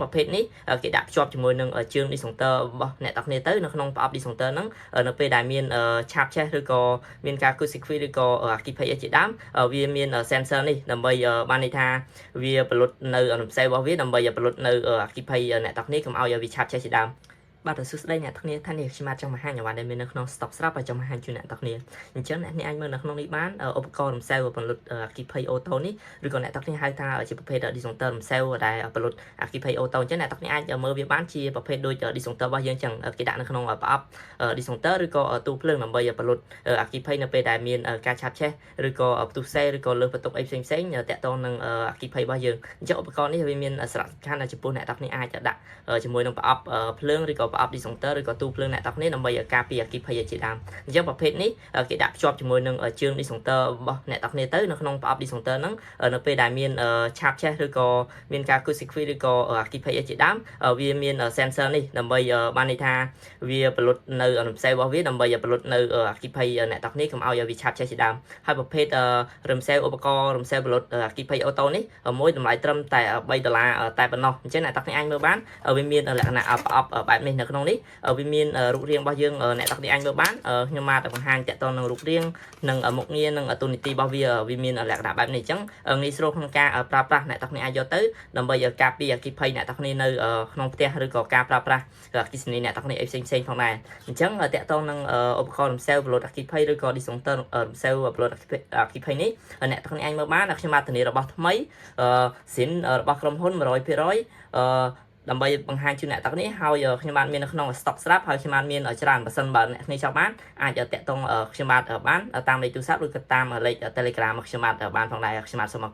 ប្រភេទនេះគេដាក់ភ្ជាប់ជាមួយនឹងជើង discounter របស់អ្នកទាំងគ្នាទៅនៅក្នុងប្រអប់ discounter ហ្នឹងនៅពេលដែលមានឆាបឆេះឬក៏មានការ quick secure ឬក៏អគ្គិភ័យជាដើមវាមាន sensor នេះដើម្បីបានន័យថាវាផលិតនៅរំសេវរបស់វាដើម្បីផលិតនៅអគ្គិភ័យអ្នកទាំងគ្នាកុំឲ្យវាឆាបឆេះជាដើមបាទសួស្តីអ្នកទាំងគ្នាថានេះខ្ញុំចង់បង្ហាញអ្វីដែលមាននៅក្នុង stock ស្រាប់ហើយចង់បង្ហាញជូនអ្នកទាំងគ្នាអញ្ចឹងអ្នកនេះអាចមើលនៅក្នុងនេះបានឧបករណ៍រំសេវផលិតអគ្គិភ័យអូតូនេះឬក៏អ្នកទាំងគ្នាហៅថាជាប្រភេទ discounter រំសេវដែលផលិតអគ្គិភ័យអូតូអញ្ចឹងអ្នកទាំងគ្នាអាចមើលវាបានជាប្រភេទដូច discounter របស់យើងអញ្ចឹងគេដាក់នៅក្នុងប្រអប់ discounter ឬក៏ទូភ្លើងដើម្បីផលិតអគ្គិភ័យនៅពេលដែលមានការឆាបឆេះឬក៏ផ្ទុះសេឬក៏លើសបន្ទុកអីផ្សេងតាក់ទងនឹងអគ្គិភ័យរបស់យើងអញ្ចឹងឧបករណ៍នេះវាមានសារៈសំខាន់ចំពោះអ្នកទាំងគ្នាអាចដាក់ជាមួយនឹងប្រអប់ភ្លើងឬក៏ប្រអប់ discounter ឬក៏ទូភ្លើងអ្នកទាំងគ្នាដើម្បីការពារអគ្គិភ័យជាដើមអញ្ចឹងប្រភេទនេះគេដាក់ភ្ជាប់ជាមួយនឹងជើង discounter របស់អ្នកទាំងគ្នាទៅនៅក្នុងប្រអប់ discounter ហ្នឹងនៅពេលដែលមានឆាបឆេះឬក៏មានការ quick secure ឬក៏អគ្គិភ័យជាដើមវាមាន sensor នេះដើម្បីបានន័យថាវាផលិតនៅរំសេវរបស់វាដើម្បីផលិតនៅអគ្គិភ័យអ្នកទាំងគ្នាកុំឲ្យវាឆាបឆេះជាដើមហើយប្រភេទរំសេវឧបករណ៍រំសេវផលិតអគ្គិភ័យអូតូនេះមួយតម្លៃត្រឹមតែ$3តែប៉ុណ្ណោះអញ្ចឹងអ្នកទាំងគ្នាអាចមើលបានវាមានលក្ខណៈប្រអប់បែបនេះនៅក្នុងនេះវាមានរូបរាងរបស់យើងអ្នកទាំងគ្នាអាចមើលបានខ្ញុំមកបង្ហាញតាក់ទងនឹងរូបរាងនិងមុខងារនិងទូនីតិរបស់វាមានលក្ខណៈបែបនេះអញ្ចឹងងាយស្រួលក្នុងការប្រើប្រាស់អ្នកទាំងគ្នាអាចយកទៅដើម្បីការពារអគ្គិភ័យអ្នកទាំងគ្នានៅក្នុងផ្ទះឬក៏ការប្រើប្រាស់អគ្គិសនីអ្នកទាំងគ្នាផ្សេងផងដែរអញ្ចឹងតាក់ទងនឹងឧបករណ៍រំសេវផលិតអគ្គិភ័យឬក៏ discounter រំសេវផលិតអគ្គិភ័យនេះអ្នកទាំងគ្នាអាចមើលបានខ្ញុំមកធានារបស់ថ្មីស៊ីនរបស់ក្រុមហ៊ុន100%ដើម្បីបង្ហាញជូនអ្នកទាំងនេះហើយខ្ញុំបានមាននៅក្នុង stock ស្រាប់ហើយខ្ញុំបានមានច្រើនបើសិនបើអ្នកគ្នាចង់បានអាចតាក់ទងខ្ញុំបានតាមលេខទូរស័ព្ទឬក៏តាមលេខ Telegram ខ្ញុំបានផងដែរខ្ញុំបានសូម